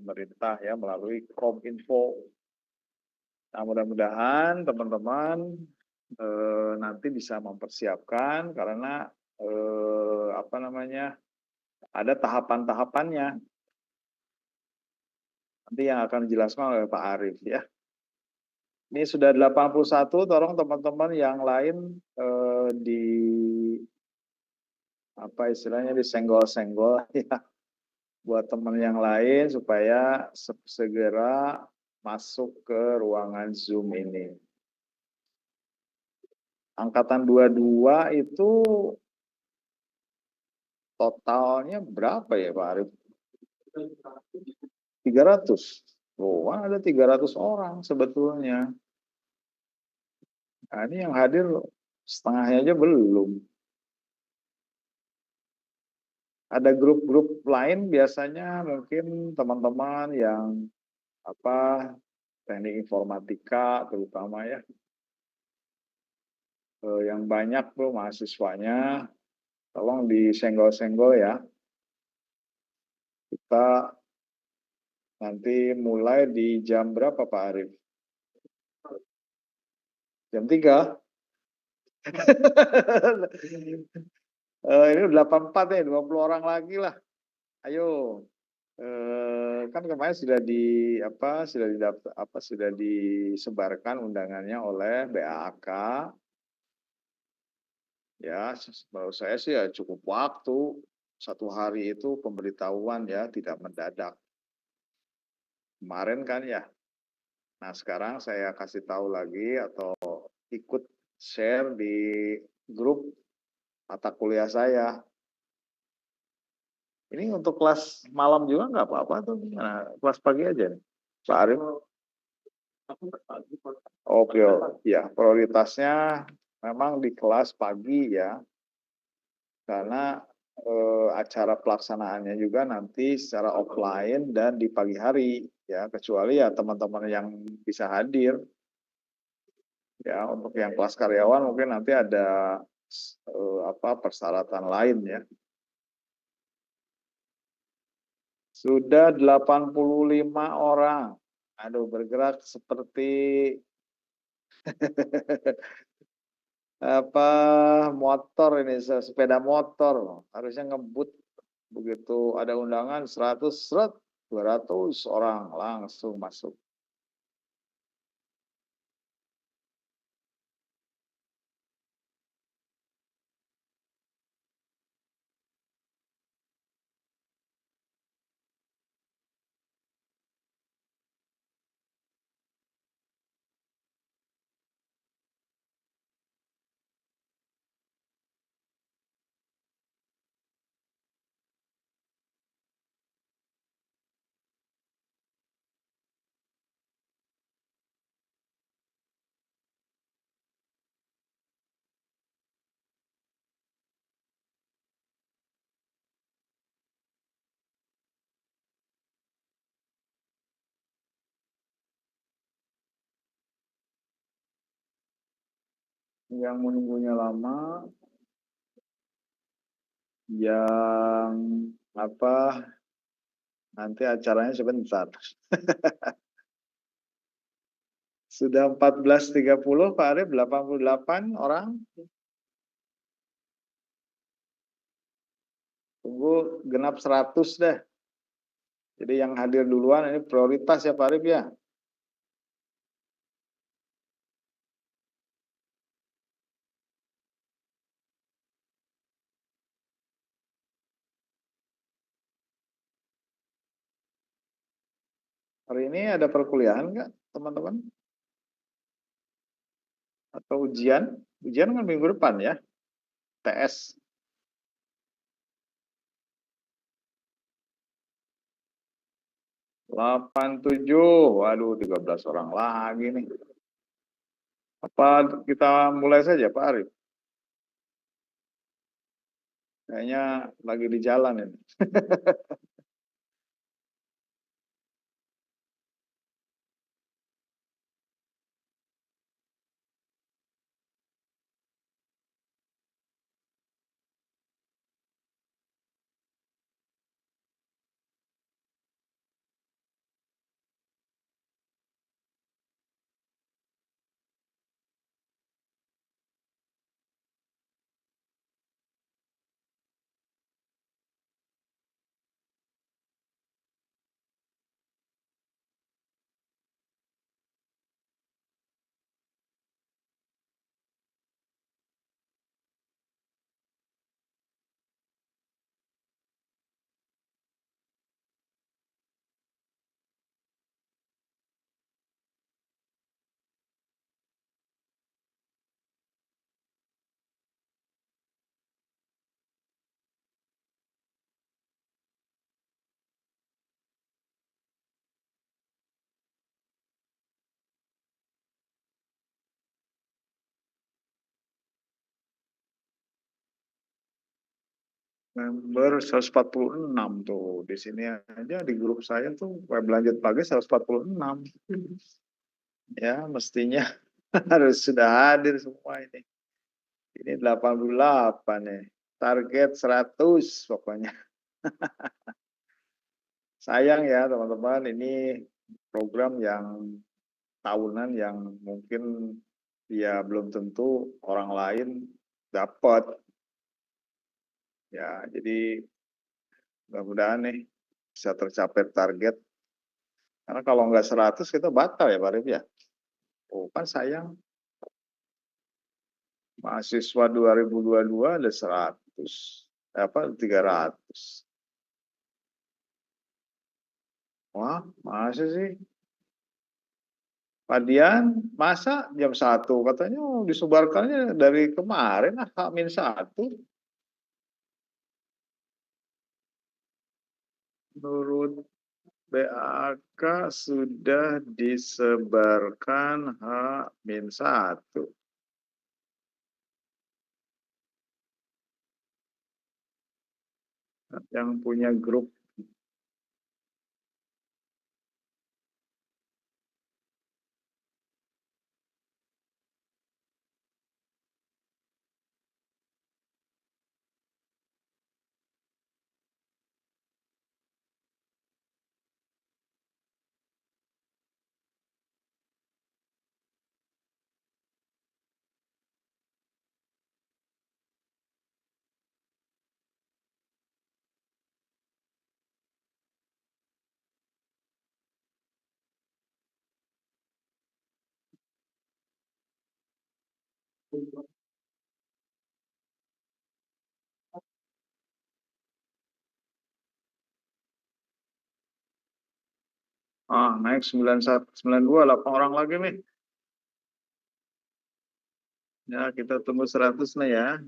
pemerintah ya melalui Kominfo. Nah, mudah-mudahan teman-teman nanti bisa mempersiapkan karena apa namanya ada tahapan-tahapannya nanti yang akan dijelaskan oleh Pak Arief ya. Ini sudah 81, tolong teman-teman yang lain di apa istilahnya disenggol-senggol ya buat teman yang lain supaya segera masuk ke ruangan Zoom ini. Angkatan 22 itu totalnya berapa ya Pak Arief? 300. Oh, ada 300 orang sebetulnya. Nah, ini yang hadir setengahnya aja belum. Ada grup-grup lain biasanya mungkin teman-teman yang apa teknik informatika terutama ya. Yang banyak tuh mahasiswanya tolong disenggol-senggol ya. Kita nanti mulai di jam berapa Pak Arief? Jam 3? Ini 84 ya, 20 orang lagi lah. Ayo. Kan kemarin sudah disebarkan undangannya oleh BAAK. Ya, menurut saya sih ya cukup waktu. 1 hari itu pemberitahuan ya, tidak mendadak. Kemarin kan ya. Nah, sekarang saya kasih tahu lagi atau ikut share di grup mata kuliah saya. Ini untuk kelas malam juga nggak apa-apa tuh. Nah, kelas pagi aja nih. Pak Arief. Oke, ya prioritasnya memang di kelas pagi ya. Karena acara pelaksanaannya juga nanti secara offline dan di pagi hari ya, kecuali ya teman-teman yang bisa hadir. Ya, untuk yang kelas karyawan mungkin nanti ada persyaratan lain ya. Sudah 85 orang. Aduh, bergerak seperti apa motor ini, sepeda motor. Harusnya ngebut begitu ada undangan 100 200 orang langsung masuk. Yang menunggunya lama, yang apa nanti acaranya sebentar. Sudah 14.30 Pak Arief, 88 orang. Tunggu genap 100 deh. Jadi yang hadir duluan ini prioritas ya Pak Arief ya. Hari ini ada perkuliahan nggak teman-teman? Atau ujian? Ujian kan minggu depan ya. TS. 87. Waduh, 13 orang lagi nih. Apa kita mulai saja Pak Arief? Kayaknya lagi di jalan ini. Member 146 tuh. Di sini aja di grup saya tuh web lanjut pagi 146. Ya, mestinya harus sudah hadir semua ini. Ini 88 nih. Target 100 pokoknya. Sayang ya teman-teman, ini program yang tahunan yang mungkin ya belum tentu orang lain dapat. Ya, jadi mudah-mudahan nih bisa tercapai target. Karena kalau nggak 100 kita batal ya Pak Rif ya. Oh, kan sayang mahasiswa 2022 ada 100. Apa 300. Wah, masa sih? Pak Dian, masa jam 1 katanya disebarkannya dari kemarin H-1. Menurut BAK sudah disebarkan H-1. Yang punya grup. Naik 91, 92, 8 orang lagi nih. Ya, kita tunggu 100 nih ya.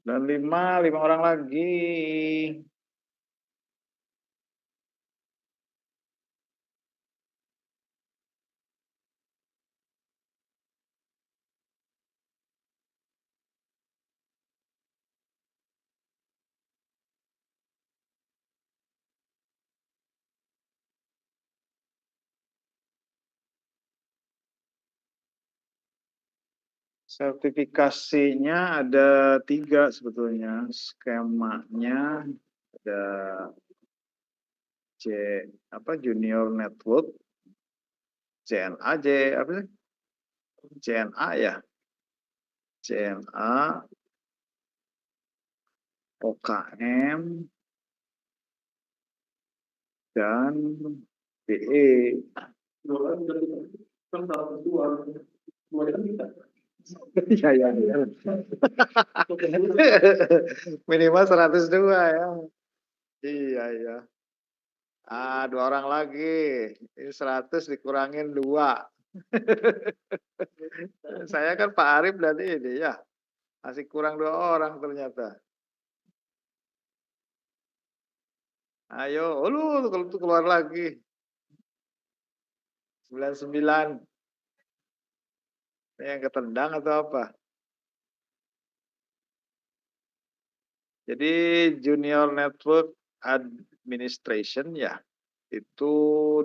Dan 5 orang lagi. Sertifikasinya ada 3 sebetulnya. Skemanya ada Junior Network, JNA, apa sih? JNA ya. JNA, OKM, dan PE. Iya, iya, iya. Minimal 102 ya. Iya, iya. Dua orang lagi. Ini 100 dikurangin 2. Saya kan Pak Arif dan ini ya. Masih kurang 2 orang ternyata. Ayo, lu kalau itu keluar lagi. 99. Ini yang ketendang atau apa? Jadi Junior Network Administration ya, itu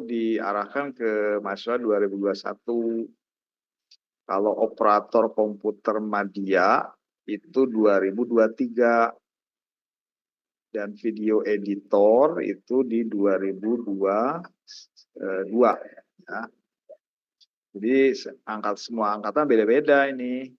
diarahkan ke mahasiswa 2021. Kalau operator komputer media itu 2023 dan video editor itu di 2022 ya. Jadi semua angkatan beda-beda ini.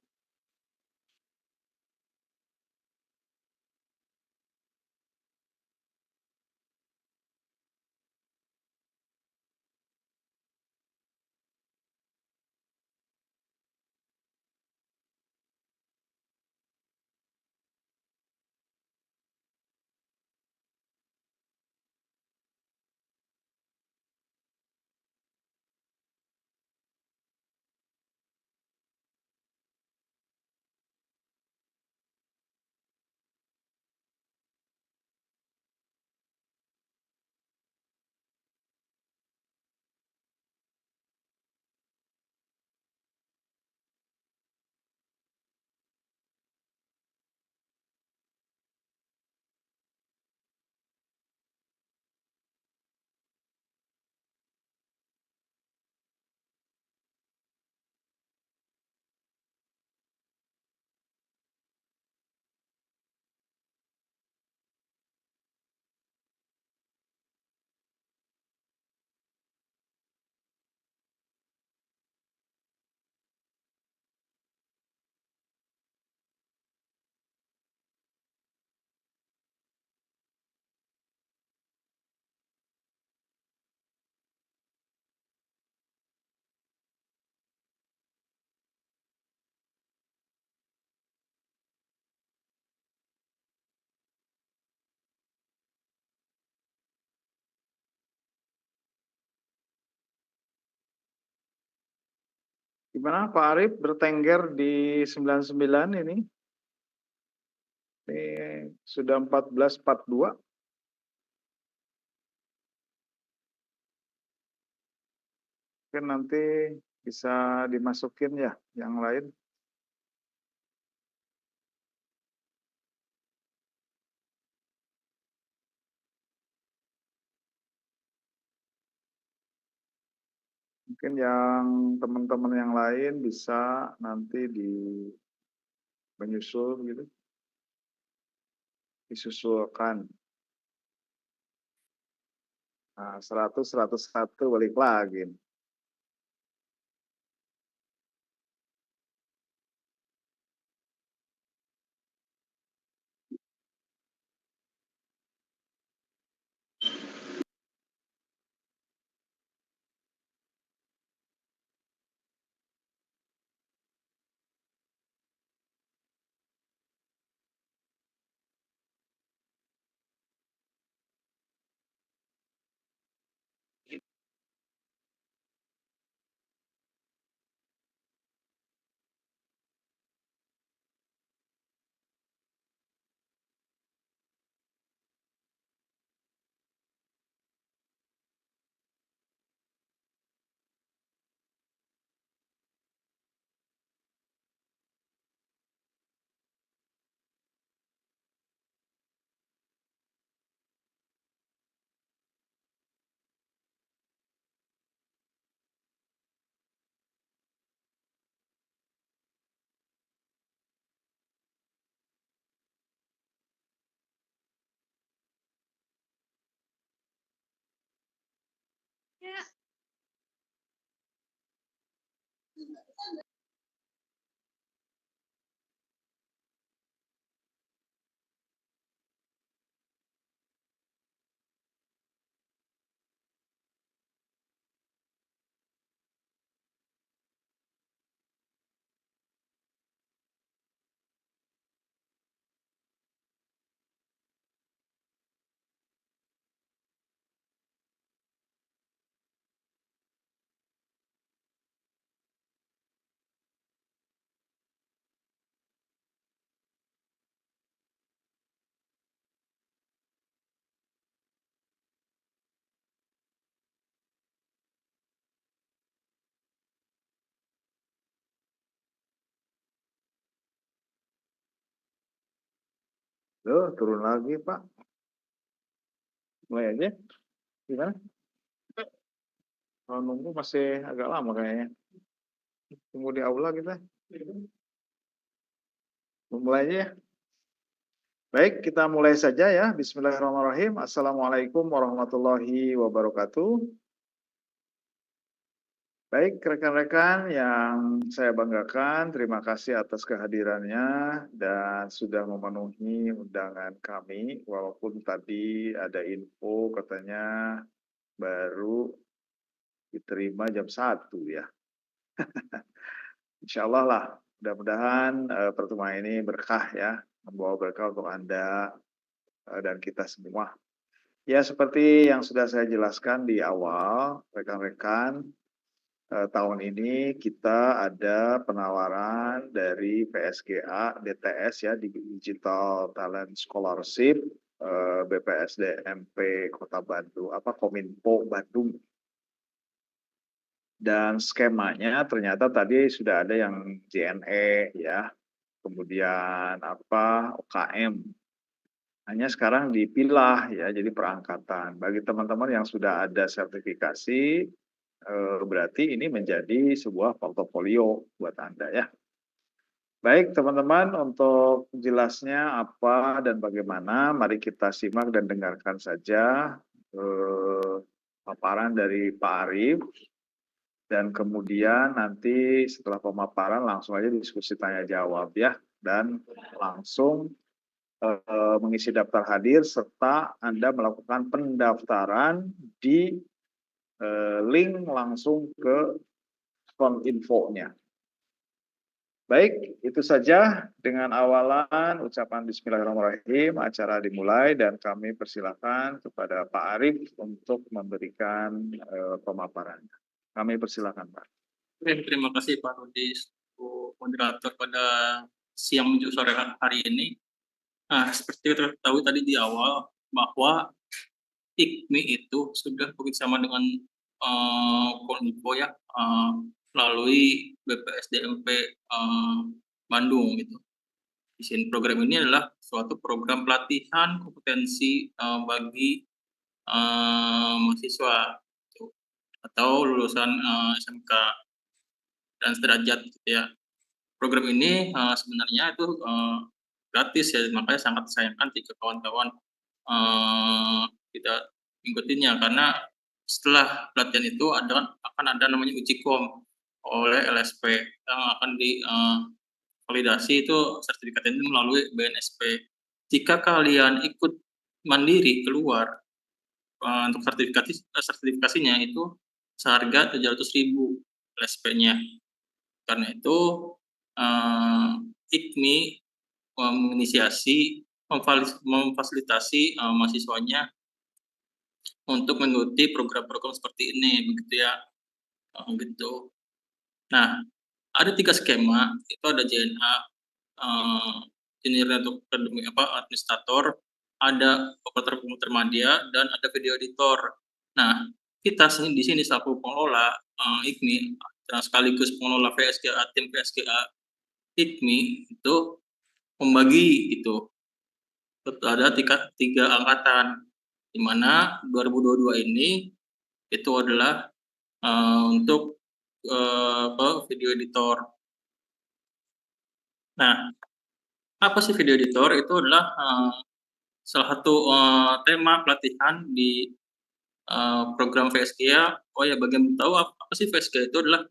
Gimana Pak Arif bertengger di 99 ini? Ini sudah 14.42. Mungkin nanti bisa dimasukin ya yang lain. Mungkin yang teman-teman yang lain bisa nanti menyusul gitu, disusulkan. Nah, 100, 101 balik lagi. Loh, turun lagi, Pak. Mulai aja. Gimana? Kalau nunggu masih agak lama kayaknya. Tunggu di aula kita. Mulai aja ya. Baik, kita mulai saja ya. Bismillahirrahmanirrahim. Assalamualaikum warahmatullahi wabarakatuh. Baik, rekan-rekan yang saya banggakan, terima kasih atas kehadirannya dan sudah memenuhi undangan kami, walaupun tadi ada info katanya baru diterima jam 1 ya. Insya Allah lah, mudah-mudahan pertemuan ini berkah ya, membawa berkah untuk Anda dan kita semua. Ya, seperti yang sudah saya jelaskan di awal, rekan-rekan, tahun ini kita ada penawaran dari PSGA DTS ya, di Digital Talent Scholarship, BPSDMP Kota Bandung, Kominfo Bandung. Dan skemanya ternyata tadi sudah ada yang JNE ya, kemudian UKM. Hanya sekarang dipilah ya, jadi perangkatan. Bagi teman-teman yang sudah ada sertifikasi, berarti ini menjadi sebuah portofolio buat Anda ya. Baik teman-teman, untuk jelasnya apa dan bagaimana, mari kita simak dan dengarkan saja paparan dari Pak Arief. Dan kemudian nanti setelah pemaparan langsung aja diskusi tanya jawab ya. Dan langsung mengisi daftar hadir serta Anda melakukan pendaftaran di link langsung ke infonya. Baik, itu saja dengan awalan ucapan bismillahirrahmanirrahim, acara dimulai dan kami persilakan kepada Pak Arief untuk memberikan pemaparannya. Kami persilakan Pak. Terima kasih Pak Rudi, moderator pada siang menuju sore hari ini. Nah, seperti kita ketahui tadi di awal bahwa IKMI itu sudah bekerjasama dengan Kominfo ya, melalui BPSDMP Bandung gitu. Di sini program ini adalah suatu program pelatihan kompetensi bagi mahasiswa gitu, atau lulusan SMK dan sederajat gitu ya. Program ini sebenarnya itu gratis ya, makanya sangat disayangkan jika kawan-kawan tidak mengikutinya, karena setelah pelatihan itu akan ada namanya uji kom oleh LSP yang akan validasi itu sertifikat ini melalui BNSP. Jika kalian ikut mandiri keluar untuk sertifikasinya itu seharga 700.000 LSP-nya. Karena itu IKMI menginisiasi memfasilitasi mahasiswanya untuk mengikuti program-program seperti ini, begitu ya, gitu. Nah, ada 3 skema, itu ada JNA, Junior untuk administrator, ada operator komputer media, dan ada video editor. Nah, kita di sini selaku pengelola IKMI, sekaligus pengelola VSGA, tim VSGA IKMI itu membagi itu. Ada tiga angkatan, di mana 2022 ini itu adalah untuk video editor. Nah, apa sih video editor? Itu adalah salah satu tema pelatihan di program VSGA. Oh ya, bagi yang tahu apa sih VSGA? Itu adalah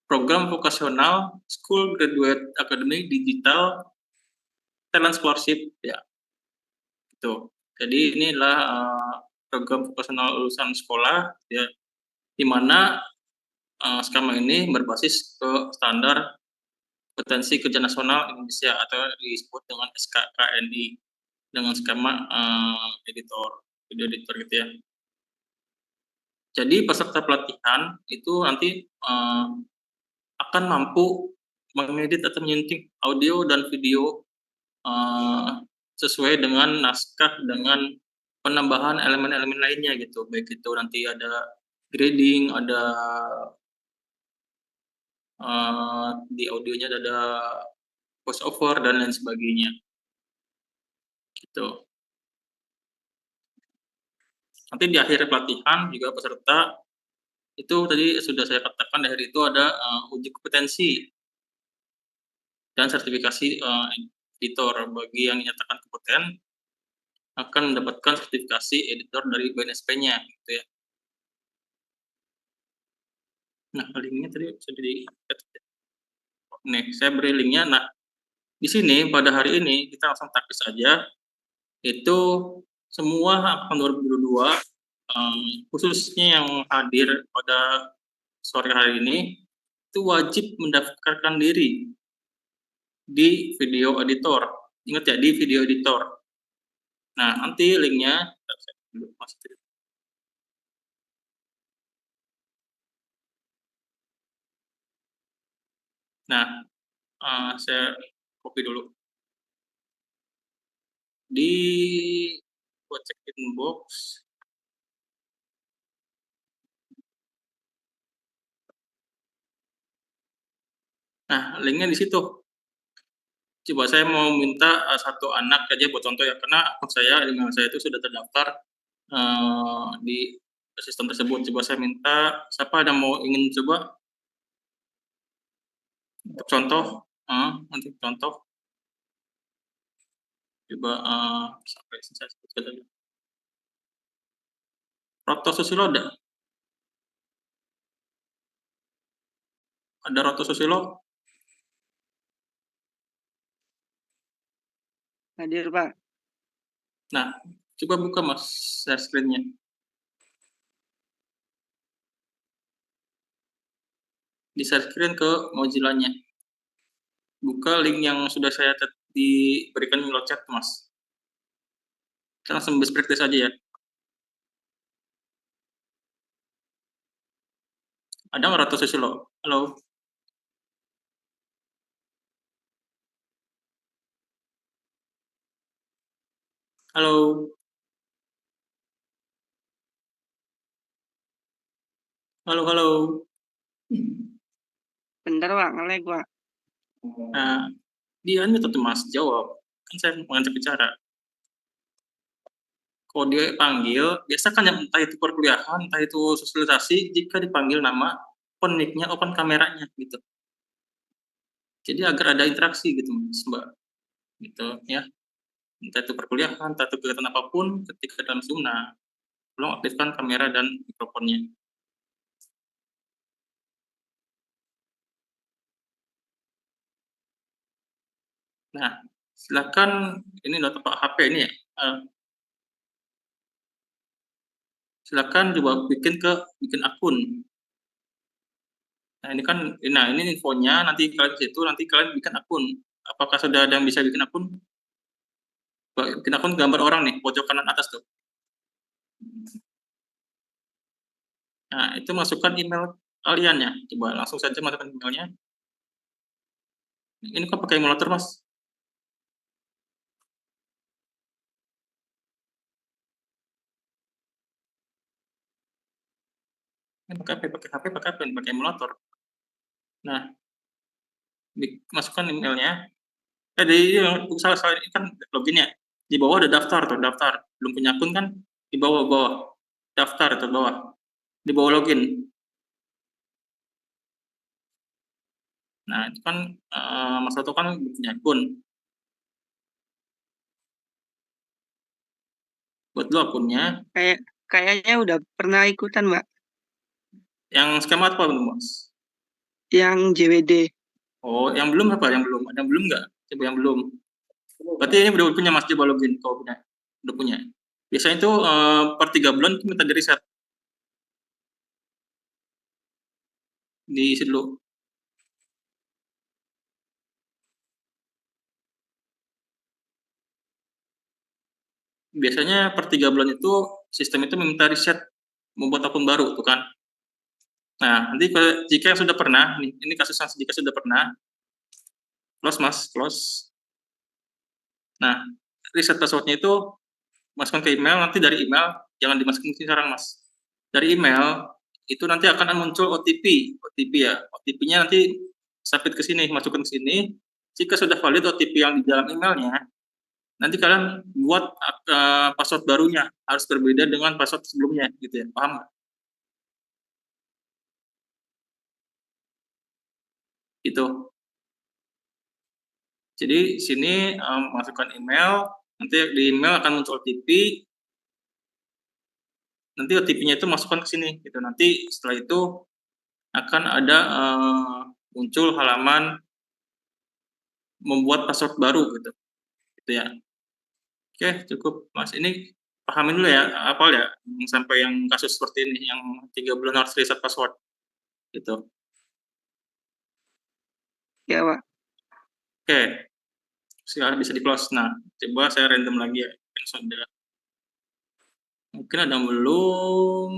program vokasional School Graduate Academy Digital Talent Scholarship ya. Gitu. Jadi ini adalah program vokasional lulusan sekolah ya, di mana skema ini berbasis ke standar kompetensi kerja nasional Indonesia atau disebut dengan SKKNI dengan skema video editor gitu ya. Jadi peserta pelatihan itu nanti akan mampu mengedit atau menyunting audio dan video sesuai dengan naskah dengan penambahan elemen-elemen lainnya gitu, baik itu nanti ada grading, ada di audionya ada voice over dan lain sebagainya. gitu. Nanti di akhir pelatihan juga peserta itu tadi sudah saya katakan di hari itu ada uji kompetensi dan sertifikasi editor. Bagi yang dinyatakan kompeten akan mendapatkan sertifikasi editor dari BNSP-nya gitu ya. Nah, linknya tadi sudah di nih, saya beri linknya. Nah, di sini pada hari ini kita langsung taktis saja. Itu semua angkatan 2022 khususnya yang hadir pada sore hari ini itu wajib mendaftarkan diri di video editor. Ingat ya, di video editor. Nah, nanti linknya nah, saya copy dulu. Di buat check inbox. Nah, linknya di situ. Coba saya mau minta satu anak aja buat contoh ya, karena akun saya, email saya itu sudah terdaftar di sistem tersebut. Coba saya minta siapa yang mau ingin coba untuk contoh, nanti contoh. Coba sampai saya sebutkan tadi. Roto Susilo ada? Ada Roto Susilo? Hadir, Pak. Nah, coba buka Mas share screen-nya. Di share screen ke Mozilla-nya. Buka link yang sudah saya diberikan di chat, Mas. Kita langsung best practice aja ya. Ada nggak Roto Susilo? Halo? Halo? Halo, halo? Bentar, Pak. Nge-lag, Pak. Nah, dia tuh Mas, jawab. Kan saya mengajak bicara. Kalau dia panggil, biasa kan yang entah itu perkuliahan, entah itu sosialisasi, jika dipanggil nama, open mic-nya, open kameranya, gitu. Jadi agar ada interaksi gitu, Mas, Mbak. Gitu, ya. Entah itu perkuliahan, entah itu kegiatan apapun, ketika dalam Zoom, nah, tolong aktifkan kamera dan mikrofonnya. Nah, silakan, ini udah tepat HP ini ya, silakan coba bikin akun. Nah, ini kan, nah ini infonya, nanti kalian di situ, nanti kalian bikin akun. Apakah sudah ada yang bisa bikin akun? Bikin akun gambar orang nih, pojok kanan atas tuh. Nah, itu masukkan email kalian ya. Coba langsung saja masukkan emailnya. Ini kok pakai emulator, Mas? Ini pakai HP, pakai emulator. Nah, masukkan emailnya. Salah ini kan login ya. Di bawah ada daftar tuh, daftar. Belum punya akun kan? Di bawah. Daftar itu bawah. Di bawah login. Nah, itu kan Mas Toto kan punya akun. Buat dulu akunnya. Kayaknya udah pernah ikutan, Mbak. Yang skema apa, Mas? Yang JWD. Oh, yang belum apa? Yang belum? Ada yang belum nggak? Coba yang belum. Berarti ini udah punya Mas, coba login kalau punya. Udah punya. Biasanya itu per 3 bulan itu minta di reset. Diisi dulu. Biasanya per 3 bulan itu sistem itu meminta reset, membuat akun baru tuh kan. Nah, nanti jika yang sudah pernah, nih, ini kasus yang jika sudah pernah, close Mas, close. Nah, reset passwordnya itu masukkan ke email, nanti dari email jangan dimasukin sekarang Mas. Dari email itu nanti akan muncul OTP ya. OTP-nya nanti submit ke sini, masukkan ke sini. Jika sudah valid OTP yang di dalam emailnya, nanti kalian buat password barunya harus berbeda dengan password sebelumnya gitu ya, paham nggak? Gitu. Jadi sini masukkan email, nanti di email akan muncul OTP, nanti OTP-nya itu masukkan ke sini gitu. Nanti setelah itu akan ada muncul halaman membuat password baru gitu ya. Oke, cukup Mas. Ini pahamin dulu ya, apa ya, sampai yang kasus seperti ini, yang 3 bulan harus reset password gitu. Ya, Pak. Oke, sekarang bisa di close. Nah, coba saya random lagi ya, mungkin ada yang belum.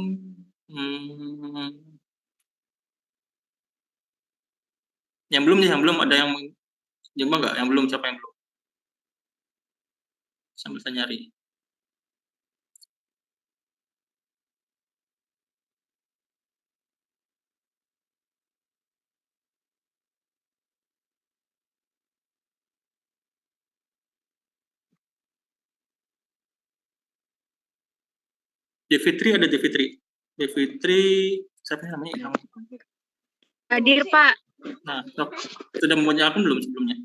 Yang belum nih, yang belum ada yang coba nggak? Yang belum, siapa yang belum? Sambil saya nyari. Devitri ada Devitri. Devitri, siapa namanya? Hadir, Pak. Nah, sudah mempunyai akun belum sebelumnya?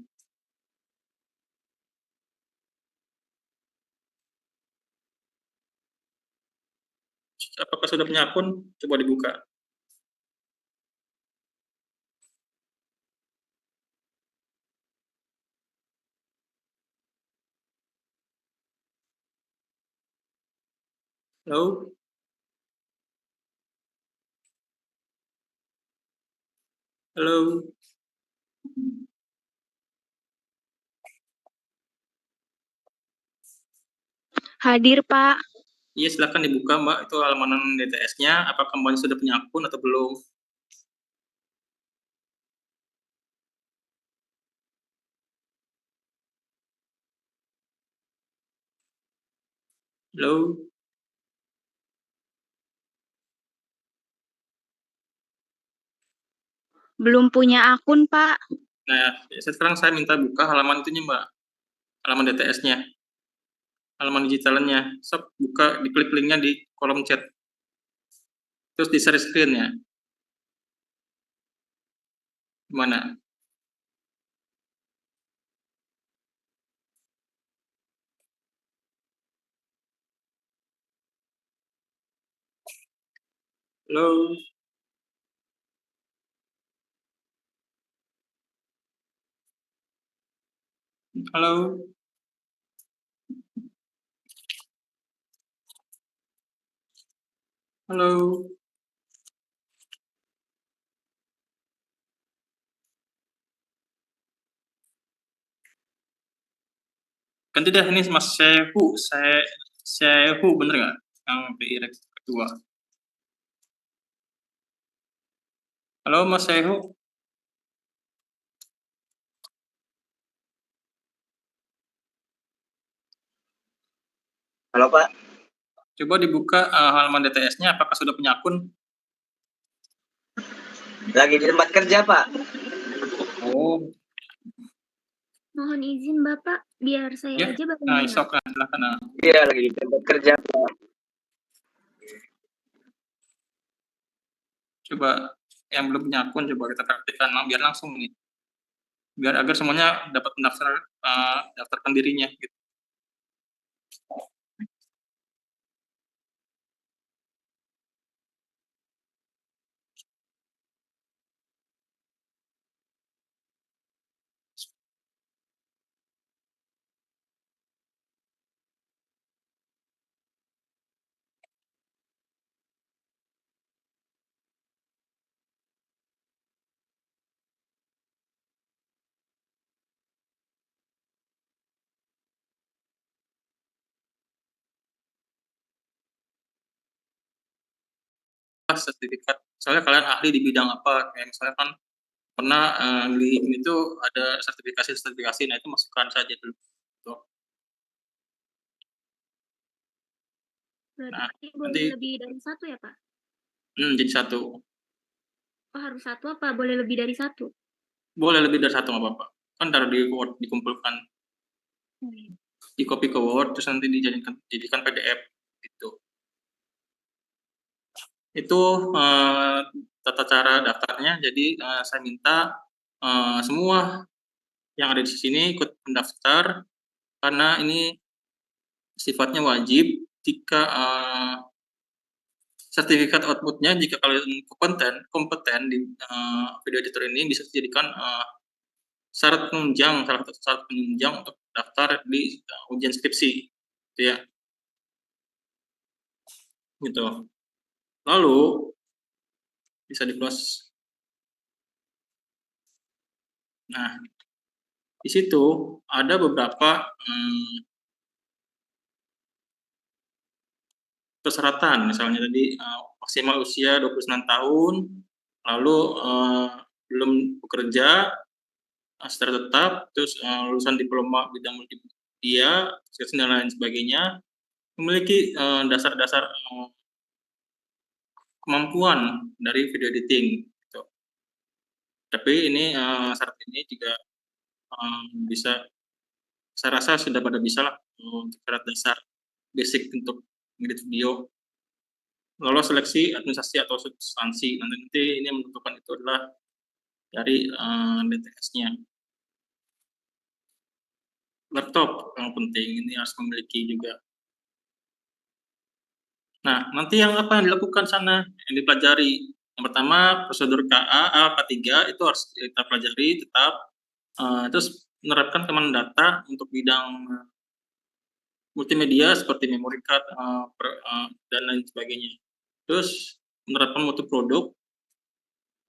Apakah sudah punya akun? Coba dibuka. Halo? Halo? Hadir, Pak. Iya, silakan dibuka, Mbak. Itu halaman DTS-nya. Apakah Mbak sudah punya akun atau belum? Halo? Belum punya akun, Pak. Nah, sekarang saya minta buka halaman itunya, Mbak. Halaman DTS-nya. Halaman digitalnya. Sok, buka, diklik linknya di kolom chat. Terus di share screen-nya. Gimana? Halo? Halo? Halo? Ganti deh, ini Mas Sehu, bener nggak? Yang PI Rex kedua. Halo Mas Sehu? Halo Pak. Coba dibuka halaman DTS-nya, apakah sudah punya akun? Lagi di tempat kerja Pak. Oh. Mohon izin, Bapak, biar saya Ya, aja Bapak. nah isok, silakan. Nah. Iya, lagi di tempat kerja Pak. Coba yang belum punya akun, coba kita praktikkan, biar langsung nih. Biar agar semuanya dapat daftarkan dirinya gitu. Sertifikat, soalnya kalian ahli di bidang apa, kayak misalnya kan pernah di ini tuh ada sertifikasi, nah itu masukkan saja dulu. Tuh. Berarti boleh lebih dari satu ya, Pak? Jadi satu. Oh, harus satu apa boleh lebih dari satu? Boleh lebih dari satu, nggak apa-apa. Kan taruh di Word, dikumpulkan. di copy ke Word, terus nanti dijadikan PDF gitu. Itu tata cara daftarnya. Jadi saya minta semua yang ada di sini ikut mendaftar karena ini sifatnya wajib. Jika sertifikat outputnya, jika kalian kompeten di video editor ini, bisa dijadikan syarat penunjang, salah satu syarat penunjang untuk daftar di ujian skripsi, gitu ya. Gitu. Lalu bisa di close. Nah, di situ ada beberapa persyaratan, misalnya tadi maksimal usia 29 tahun, lalu belum bekerja secara tetap, terus lulusan diploma bidang multimedia, dan lain sebagainya, memiliki dasar-dasar kemampuan dari video editing. Gitu. Tapi ini syarat ini juga bisa, saya rasa sudah pada bisa lah untuk syarat dasar basic untuk edit video. Lolos seleksi administrasi atau substansi, nanti ini menentukan itu adalah dari DTS-nya. Laptop yang penting ini harus memiliki juga. Nah, nanti apa yang dilakukan sana, yang dipelajari. Yang pertama, prosedur KA, K3 itu harus kita pelajari tetap. Terus menerapkan keamanan data untuk bidang multimedia seperti memory card dan lain sebagainya. Terus menerapkan mutu produk,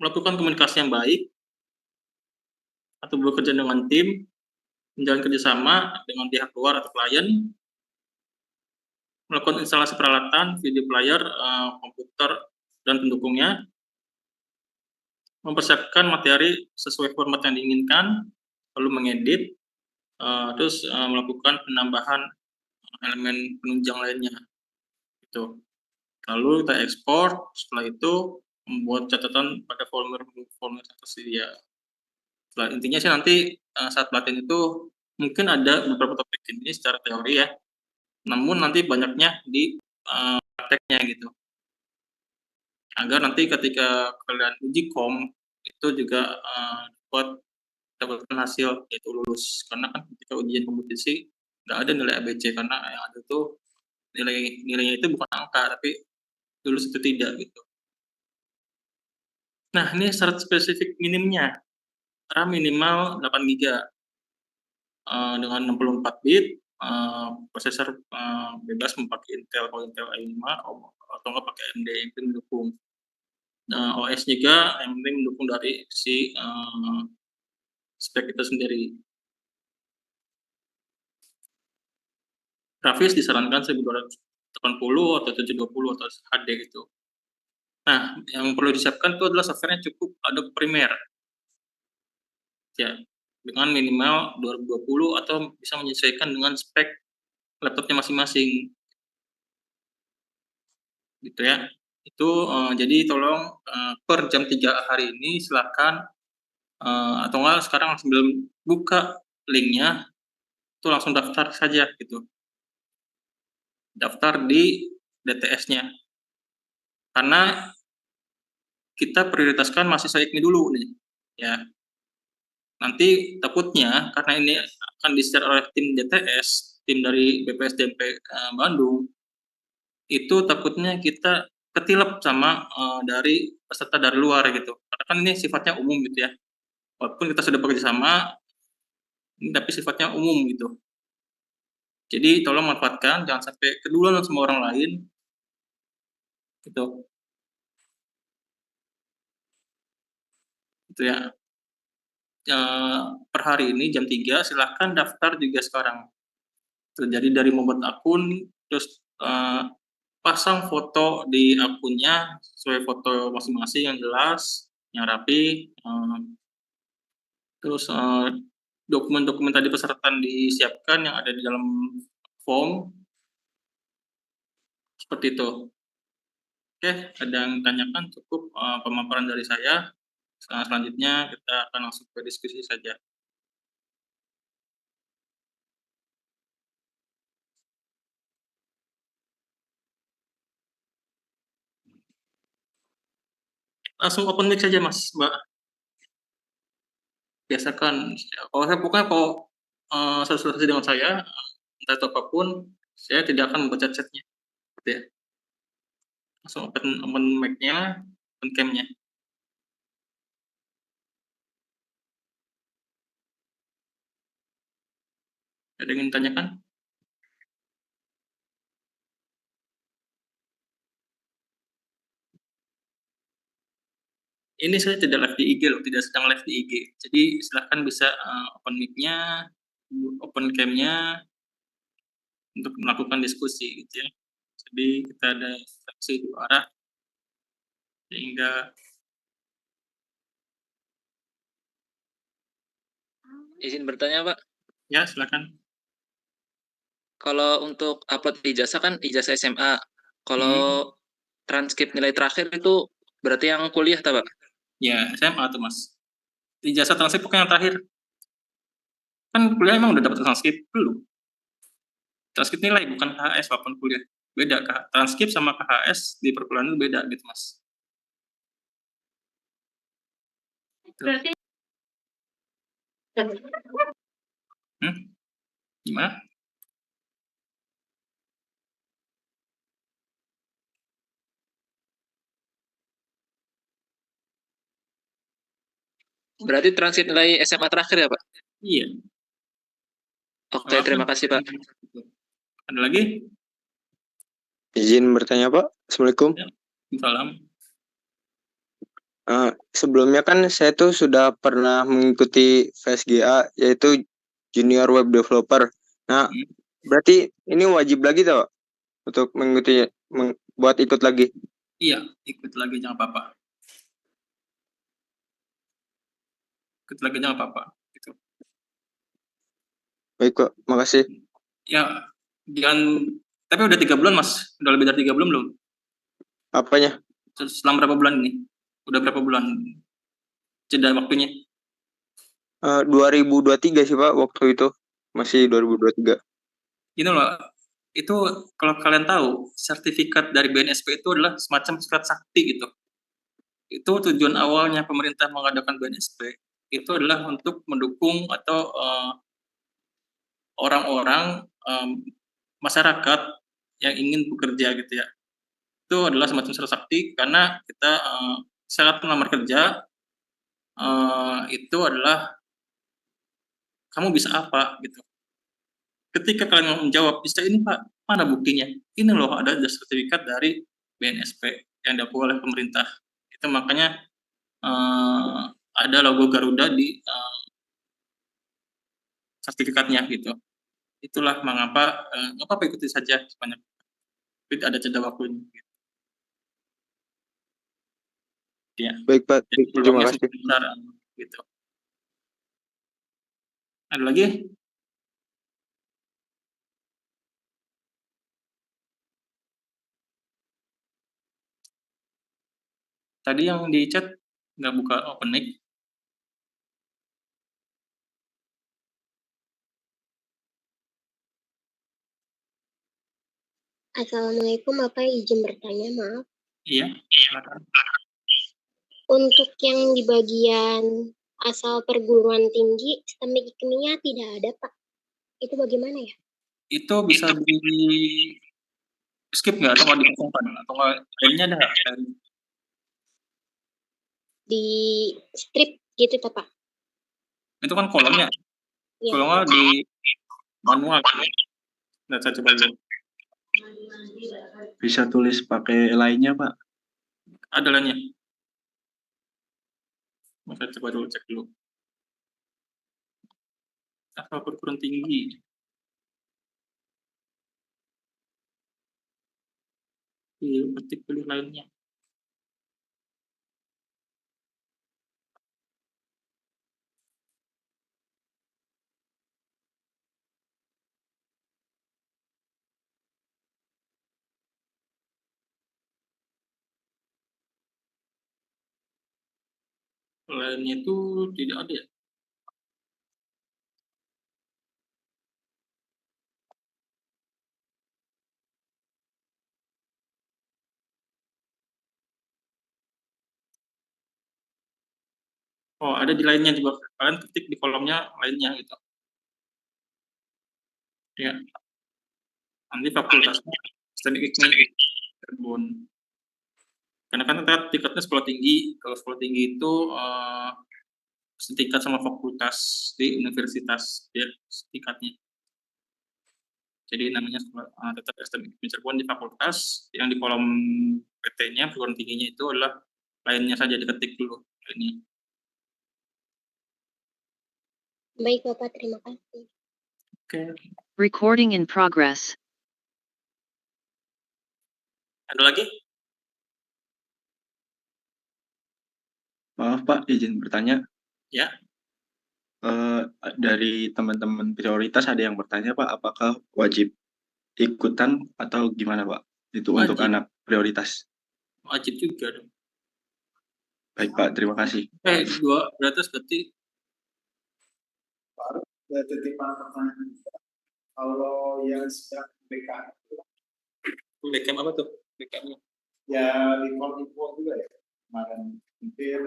melakukan komunikasi yang baik, atau bekerja dengan tim, menjalin kerjasama dengan pihak luar atau klien, melakukan instalasi peralatan, video player, komputer, dan pendukungnya, mempersiapkan materi sesuai format yang diinginkan, lalu mengedit, terus melakukan penambahan elemen penunjang lainnya. Gitu. Lalu kita ekspor, setelah itu membuat catatan pada formulir yang tersedia. Intinya sih nanti saat pelatihan itu mungkin ada beberapa topik ini secara teori ya, namun nanti banyaknya di prakteknya gitu. Agar nanti ketika kalian uji kom itu juga dapatkan hasil yaitu lulus. Karena kan ketika ujian kompetisi nggak ada nilai ABC, karena yang ada tuh nilainya itu bukan angka tapi lulus itu tidak gitu. Nah, ini syarat spesifik minimnya. RAM minimal 8 GB dengan 64 bit, prosesor bebas memakai Intel i5 atau nggak pakai AMD yang mendukung. OS juga yang penting mendukung dari si spek itu sendiri. Grafis disarankan 1280 atau 720 atau HD gitu. Nah, yang perlu disiapkan itu adalah software-nya cukup Adobe Premiere. Ya, dengan minimal 2020 atau bisa menyesuaikan dengan spek laptopnya masing-masing. Gitu ya. Itu jadi tolong per jam 3 hari ini silakan atau enggak sekarang sebelum buka linknya itu langsung daftar saja gitu. Daftar di DTS-nya. Karena kita prioritaskan mahasiswa IKMI dulu nih, ya. Nanti takutnya karena ini akan di-share oleh tim DTS, tim dari BPSDMP Bandung, itu takutnya kita ketilep sama dari peserta dari luar gitu. Karena kan ini sifatnya umum gitu ya. Walaupun kita sudah bekerja sama, tapi sifatnya umum gitu. Jadi tolong manfaatkan, jangan sampai keduluan sama orang lain. Gitu. Gitu ya. Per hari ini jam 3 silahkan daftar juga sekarang. Jadi dari membuat akun, terus pasang foto di akunnya sesuai foto masing-masing yang jelas, yang rapi, terus dokumen-dokumen tadi pesertaan disiapkan yang ada di dalam form, seperti itu. Oke, ada yang tanyakan? Cukup pemaparan dari saya. Selanjutnya kita akan langsung ke diskusi saja. Langsung open mic saja Mas, Mbak. Biasakan, kalau saya pokoknya kalau sosialisasi dengan saya, entah itu apapun, saya tidak akan membaca chatnya, gitu ya. Langsung open mic-nya, open cam-nya. Ada yang ingin ditanyakan? Ini saya tidak live di IG loh, tidak sedang live di IG. Jadi silahkan bisa open mic-nya, open cam-nya untuk melakukan diskusi gitu ya. Jadi kita ada interaksi dua arah sehingga Izin bertanya, Pak. ya silakan. Kalau untuk upload ijazah kan ijazah SMA. Kalau transkrip nilai terakhir itu berarti yang kuliah, tak, Pak? Ya SMA tuh Mas. Ijazah transkrip pokoknya yang terakhir. Kan kuliah emang udah dapat transkrip belum? Transkrip nilai bukan KHS walaupun kuliah. Beda, transkrip sama KHS di perkuliahan itu beda gitu Mas. Berarti Gimana? Berarti transkrip nilai SMA terakhir ya, Pak? Iya. Oke, terima kasih, Pak. Ada lagi? Izin bertanya, Pak. Assalamualaikum. Salam. Sebelumnya kan saya tuh sudah pernah mengikuti VSGA, yaitu Junior Web Developer. Nah, berarti ini wajib lagi tuh, Pak, untuk mengikuti, buat ikut lagi? Iya, ikut lagi jangan apa-apa. Ikut lagi jangan apa-apa. Gitu. Baik, Pak. Makasih. Ya, jangan. Tapi udah 3 bulan Mas. Udah lebih dari 3 bulan belum? Apanya? Selama berapa bulan ini? Udah berapa bulan jeda waktunya? 2023 sih, Pak, waktu itu. Masih 2023. Gini loh, itu kalau kalian tahu, sertifikat dari BNSP itu adalah semacam surat sakti gitu. Itu tujuan awalnya pemerintah mengadakan BNSP, itu adalah untuk mendukung atau orang-orang masyarakat yang ingin bekerja gitu ya. Itu adalah semacam surat sakti karena kita syarat melamar kerja itu adalah kamu bisa apa gitu. Ketika kalian menjawab bisa ini Pak, mana buktinya? Ini loh ada sertifikat dari BNSP yang diakui oleh pemerintah. Itu makanya ada logo Garuda di sertifikatnya gitu. Itulah mengapa nggak apa-apa ikuti saja sebanyak. Tidak ada jeda waktunya. Gitu. Ya. Baik, Pak. Jadi, Terima kasih. besar, gitu. Ada lagi? Tadi yang di chat nggak buka open mic. Assalamualaikum, Bapak izin bertanya, maaf. Iya, silakan. Untuk yang di bagian asal perguruan tinggi, STEMIK kimia tidak ada, Pak. Itu bagaimana ya? Itu bisa di skip nggak atau nggak dikosongkan atau nggak lainnya ada nggak? Di strip gitu, Pak. Itu kan kolomnya. Ya. Kolomnya di manual. Nah, saya coba dulu. Bisa tulis pakai lainnya, Pak. Ada lainnya. Saya coba dulu cek dulu. Asal perguruan tinggi. Ketik pilih lainnya. Lainnya itu tidak ada ya. Oh, ada di lainnya juga. Kalian ketik di kolomnya lainnya gitu. Ya. Nanti fakultasnya Teknik IKMI Cirebon. Karena kan kita tingkatnya sekolah tinggi. Kalau sekolah tinggi itu setingkat sama fakultas di universitas ya setingkatnya. Jadi namanya tetap STM Cirebon di fakultas, yang di kolom PT-nya perguruan tingginya itu adalah lainnya saja, diketik dulu ini. Baik Bapak, terima kasih. Oke. Recording in progress. Ada lagi? Maaf Pak, izin bertanya. Ya. Dari teman-teman prioritas ada yang bertanya Pak, apakah wajib ikutan atau gimana Pak? Itu untuk Wajib. anak prioritas. Wajib juga dong. Baik Pak, terima kasih. Dua beratas berarti. Baru ada titipan pertanyaan. Kalau yang sudah BKM, BKM apa tuh? BKM-nya? ya recall juga ya. Kemarin hampir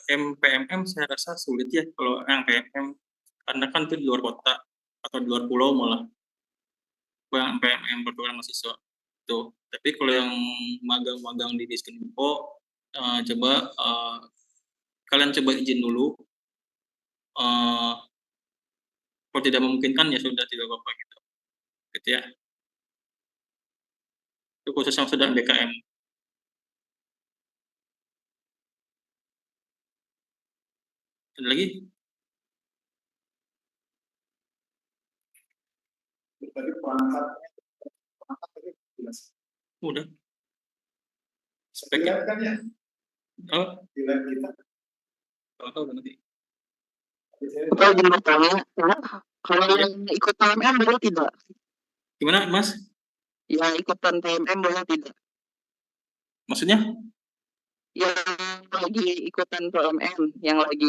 yang PMM saya rasa sulit ya kalau yang PMM, karena kan itu di luar kota atau di luar pulau malah. Yang PMM pertukaran mahasiswa tuh. Tapi kalau yang magang-magang di Diskinfo, kalian coba izin dulu. Kalau tidak memungkinkan ya sudah, tidak apa-apa gitu ya. Itu khusus yang sudah BKM. Ada lagi? tadi perangkat tadi jelas. Udah. Speknya kan ya? Oh, Di lab kita. tahu nanti. Apa izin bertanya, kalau yang ikut PMM boleh tidak? Gimana, Mas? Yang ikutan PMM boleh tidak? Maksudnya? Yang lagi ikutan PMM, yang lagi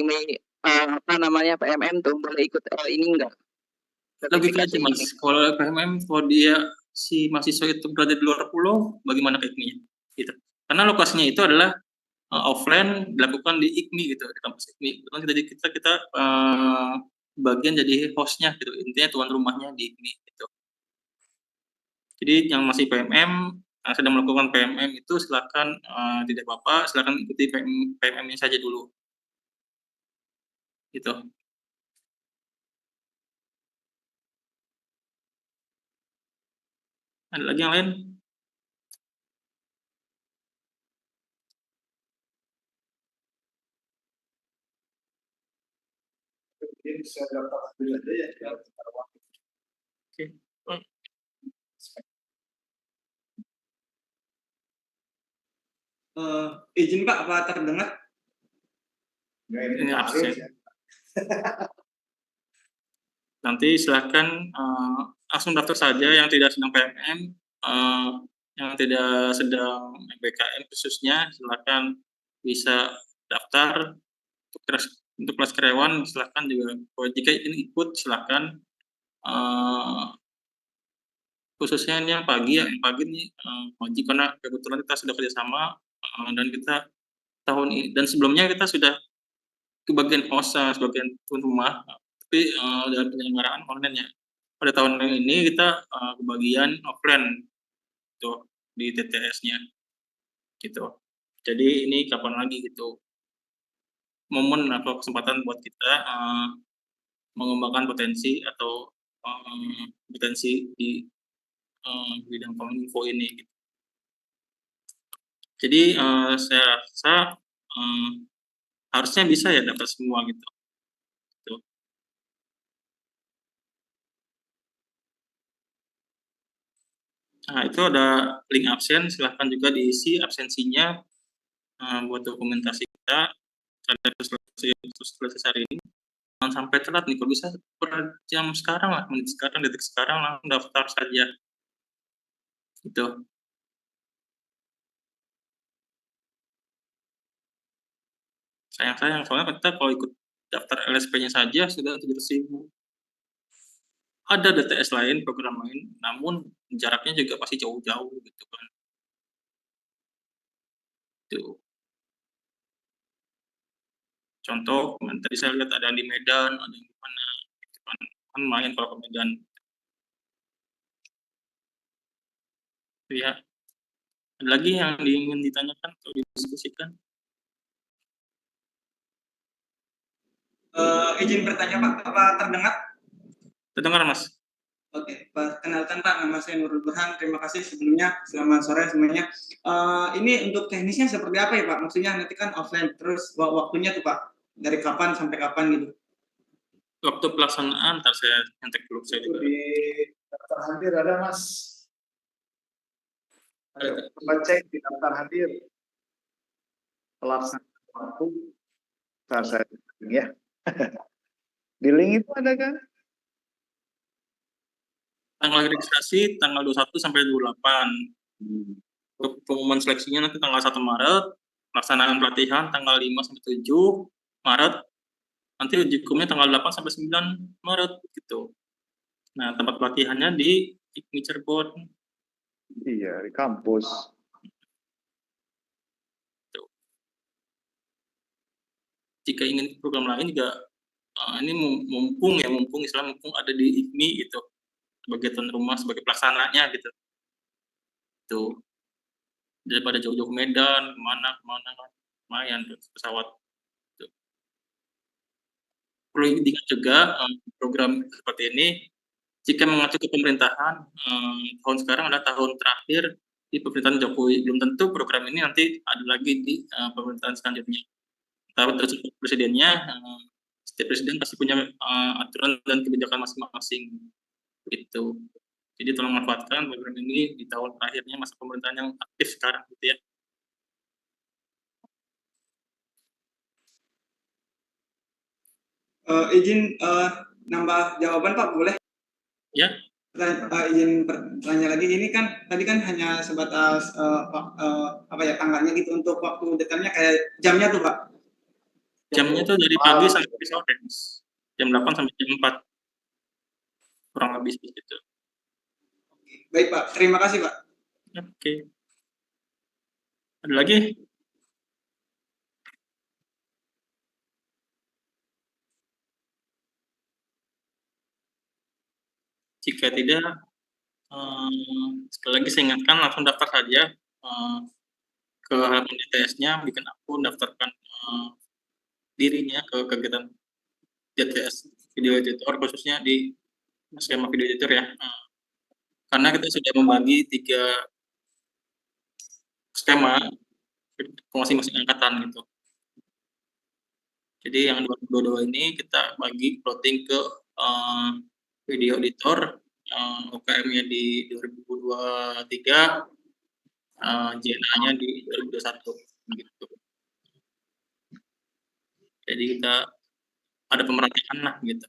PMM tuh boleh ikut ini enggak? Logika aja Mas, kalau PMM, kalau dia si mahasiswa itu berada di luar pulau, bagaimana ke IKMI? Gitu. Karena lokasinya itu adalah offline, dilakukan di IKMI gitu, di kampus IKMI. Jadi kita bagian jadi hostnya gitu, intinya tuan rumahnya di IKMI gitu. Jadi yang masih PMM, sedang melakukan PMM itu silakan, tidak apa-apa, silakan ikuti PMM-nya saja dulu. Gitu. Ada lagi yang lain? Ini saya dapat ambil aja ya. Oke. Izin Pak, apa terdengar? Ini absen. Nanti silakan langsung daftar saja yang tidak sedang PMM, yang tidak sedang BKM khususnya, silakan bisa daftar. Untuk kelas karyawan silakan juga, jika ini ikut silakan. Khususnya ini yang pagi ya, yang pagi ini wajib karena kebetulan kita sudah kerjasama dan kita tahun ini dan sebelumnya kita sudah kebagian host sebagian tuan rumah, tapi dalam penyelenggaraan online ya. Pada tahun ini kita kebagian offline tuh di TTS-nya gitu. Jadi ini kapan lagi gitu momen atau kesempatan buat kita mengembangkan potensi atau potensi di bidang kominfo ini gitu. Jadi saya rasa harusnya bisa ya dapat semua gitu. Nah, itu ada link absen, silahkan juga diisi absensinya buat dokumentasi kita. Ada selesai hari ini. Jangan sampai telat nih, kalau bisa per jam sekarang lah, menit sekarang, detik sekarang langsung daftar saja. Gitu. Sayang, soalnya kita kalau ikut daftar LSP-nya saja sudah 700.000. ada DTS lain, program lain, namun jaraknya juga pasti jauh-jauh gitu kan. Itu. Contoh, tadi saya lihat ada yang di Medan, ada yang di mana, gitu kan lumayan kalau ke Medan. Itu ya. Ada lagi yang ingin ditanyakan atau didiskusikan? Izin bertanya Pak, apa terdengar? Terdengar Mas? Oke, perkenalkan Pak, nama saya Nurul Burhan. Terima kasih sebelumnya. Selamat sore semuanya. Ini untuk teknisnya seperti apa ya Pak? Maksudnya nanti kan offline, terus waktunya tuh Pak, dari kapan sampai kapan gitu? Waktu pelaksanaan, ntar saya nyetek dulu saya juga. Di daftar hadir ada Mas. Ayo, coba cek di daftar hadir. Pelaksanaan waktu. Ntar saya ya. Di link itu ada kan? Tanggal registrasi tanggal 21 sampai 28. Untuk pengumuman seleksinya nanti tanggal 1 Maret, pelaksanaan pelatihan tanggal 5 sampai 7 Maret, nanti uji kumnya tanggal 8 sampai 9 Maret gitu. Nah, tempat pelatihannya di IKMI Cirebon. Iya, di kampus. Tuh. Jika ingin program lain juga ini mumpung ada di IKMI gitu. Sebagai tuan rumah, sebagai pelaksananya gitu. Tuh. Daripada jauh-jauh ke Medan, kemana kan, lumayan tuh, pesawat. Tuh. Perlu diingat juga program seperti ini, jika mengacu ke pemerintahan, tahun sekarang adalah tahun terakhir di pemerintahan Jokowi. Belum tentu program ini nanti ada lagi di pemerintahan selanjutnya. Tahu terus presidennya, setiap presiden pasti punya aturan dan kebijakan masing-masing. Gitu. Jadi tolong manfaatkan program ini di tahun terakhirnya masa pemerintahan yang aktif sekarang gitu ya. Izin nambah jawaban Pak, boleh? Ya. Izin bertanya lagi, ini kan tadi kan hanya sebatas apa ya tanggalnya gitu, untuk waktu detailnya kayak jamnya tuh Pak. Jamnya tuh dari pagi sampai sore, jam 8 sampai jam 4. Kurang lebih gitu. Baik Pak, terima kasih Pak. Oke. Ada lagi? Jika tidak, sekali lagi saya ingatkan langsung daftar saja ke halaman DTS-nya, bikin akun, daftarkan dirinya ke kegiatan DTS video editor, khususnya di skema video editor ya. Karena kita sudah membagi 3 skema ke masing-masing angkatan gitu. Jadi yang 2022 ini kita bagi plotting ke video editor, UKM-nya di 2023, JNA-nya di 2021 gitu. Jadi kita ada pemerataan lah gitu.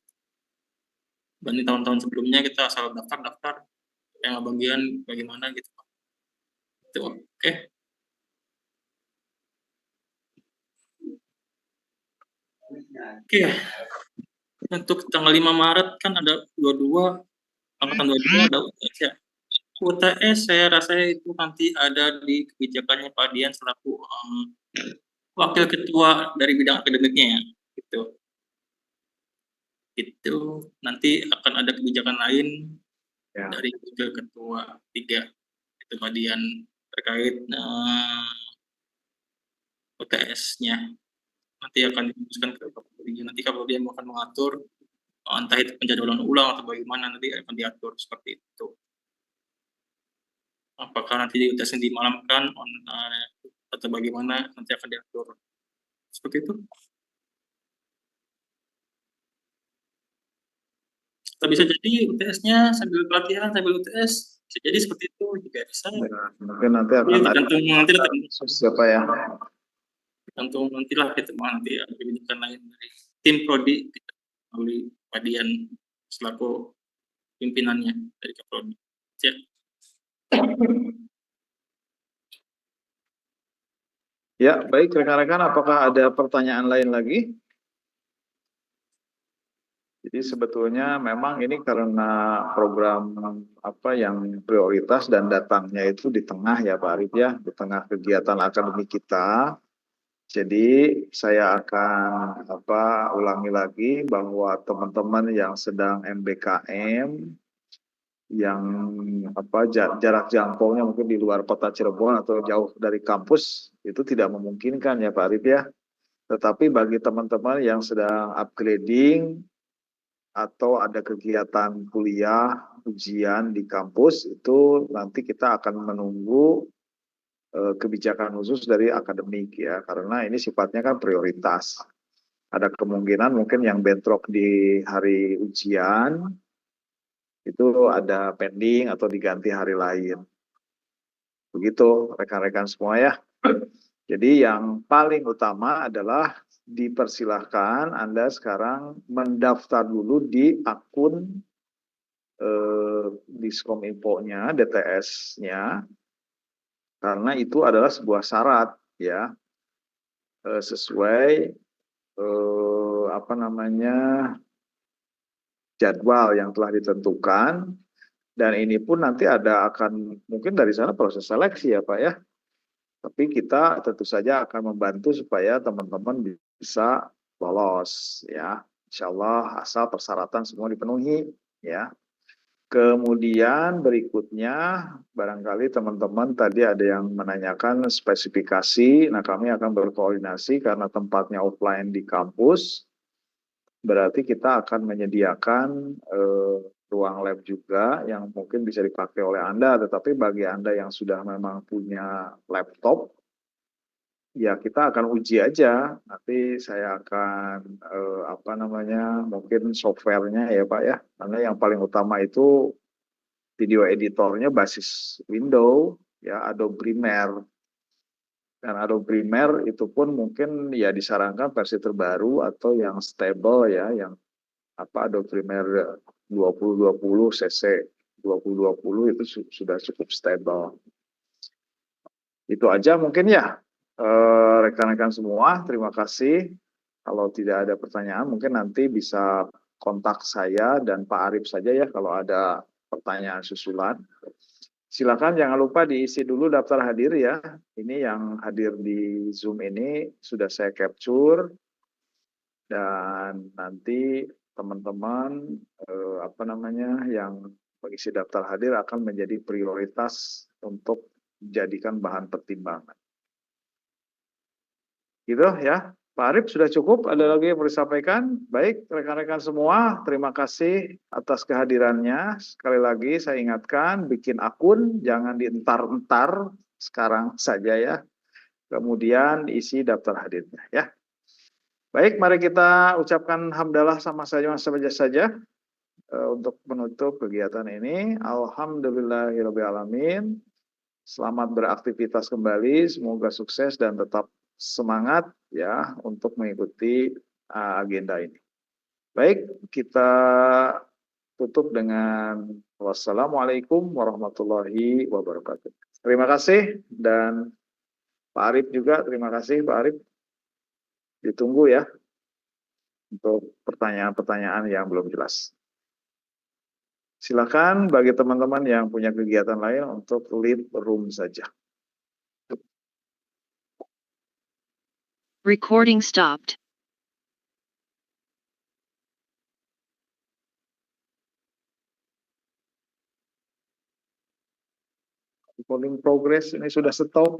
Banding tahun-tahun sebelumnya kita asal daftar yang bagian bagaimana gitu. Itu oke. Oke. Untuk tanggal 5 Maret kan ada 22 angkatan 22 ada UTS ya. UTS saya rasa itu nanti ada di kebijakannya Pak Dian selaku wakil ketua dari bidang akademiknya ya, gitu. Itu nanti akan ada kebijakan lain dari wakil ketua 3 itu Pak Dian terkait UTS-nya. Nanti akan diputuskan ke Kapolri. Nanti Kapolri yang akan mengatur entah itu penjadwalan ulang atau bagaimana, nanti akan diatur seperti itu. Apakah nanti UTS yang dimalamkan atau bagaimana, nanti akan diatur seperti itu. Atau bisa jadi UTS-nya sambil pelatihan sambil UTS, bisa jadi seperti itu juga bisa. Mungkin nanti akan tergantung nanti siapa ya. Tergantung nantilah gitu, nanti ada kebijakan lain dari tim prodi gitu, melalui Pak Dian selaku pimpinannya dari Kaprodi. Ya. Ya, baik rekan-rekan, apakah ada pertanyaan lain lagi? Jadi sebetulnya memang ini karena program apa yang prioritas dan datangnya itu di tengah ya Pak Arif ya, di tengah kegiatan akademik kita. Jadi saya akan ulangi lagi bahwa teman-teman yang sedang MBKM yang jarak jangkaunya mungkin di luar kota Cirebon atau jauh dari kampus itu tidak memungkinkan ya Pak Arif ya. Tetapi bagi teman-teman yang sedang upgrading atau ada kegiatan kuliah, ujian di kampus, itu nanti kita akan menunggu kebijakan khusus dari akademik ya, karena ini sifatnya kan prioritas. Ada kemungkinan mungkin yang bentrok di hari ujian, itu ada pending atau diganti hari lain. Begitu rekan-rekan semua ya. Jadi yang paling utama adalah dipersilahkan Anda sekarang mendaftar dulu di akun Diskominfo-nya, DTS-nya, karena itu adalah sebuah syarat ya, sesuai jadwal yang telah ditentukan, dan ini pun nanti akan mungkin dari sana proses seleksi ya Pak ya. Tapi kita tentu saja akan membantu supaya teman-teman bisa lolos ya. Insya Allah asal persyaratan semua dipenuhi ya. Kemudian berikutnya barangkali teman-teman tadi ada yang menanyakan spesifikasi. Nah kami akan berkoordinasi karena tempatnya offline di kampus. Berarti kita akan menyediakan ruang lab juga yang mungkin bisa dipakai oleh Anda, tetapi bagi Anda yang sudah memang punya laptop, ya kita akan uji aja. Nanti saya akan mungkin softwarenya ya Pak ya, karena yang paling utama itu video editornya basis Windows ya, Adobe Premiere. Dan Adobe Premiere itu pun mungkin ya disarankan versi terbaru atau yang stable ya, yang Adobe Premiere 2020 CC 2020 itu sudah cukup stable. Itu aja mungkin ya rekan-rekan semua, terima kasih. Kalau tidak ada pertanyaan mungkin nanti bisa kontak saya dan Pak Arif saja ya kalau ada pertanyaan susulan. Silakan jangan lupa diisi dulu daftar hadir ya. Ini yang hadir di Zoom ini sudah saya capture, dan nanti teman-teman yang mengisi daftar hadir akan menjadi prioritas untuk dijadikan bahan pertimbangan. Gitu ya, Pak Arif sudah cukup, ada lagi yang perlu disampaikan? Baik, rekan-rekan semua, terima kasih atas kehadirannya. Sekali lagi saya ingatkan, bikin akun, jangan dientar-entar, sekarang saja ya. Kemudian isi daftar hadirnya ya. Baik, mari kita ucapkan hamdalah sama saja untuk menutup kegiatan ini. Alhamdulillahirrahmanirrahim. Selamat beraktivitas kembali, semoga sukses dan tetap semangat ya untuk mengikuti agenda ini. Baik, kita tutup dengan wassalamualaikum warahmatullahi wabarakatuh. Terima kasih, dan Pak Arif juga terima kasih Pak Arif. Ditunggu ya untuk pertanyaan-pertanyaan yang belum jelas. Silakan bagi teman-teman yang punya kegiatan lain untuk leave room saja. Recording stopped. Recording progress ini sudah stop.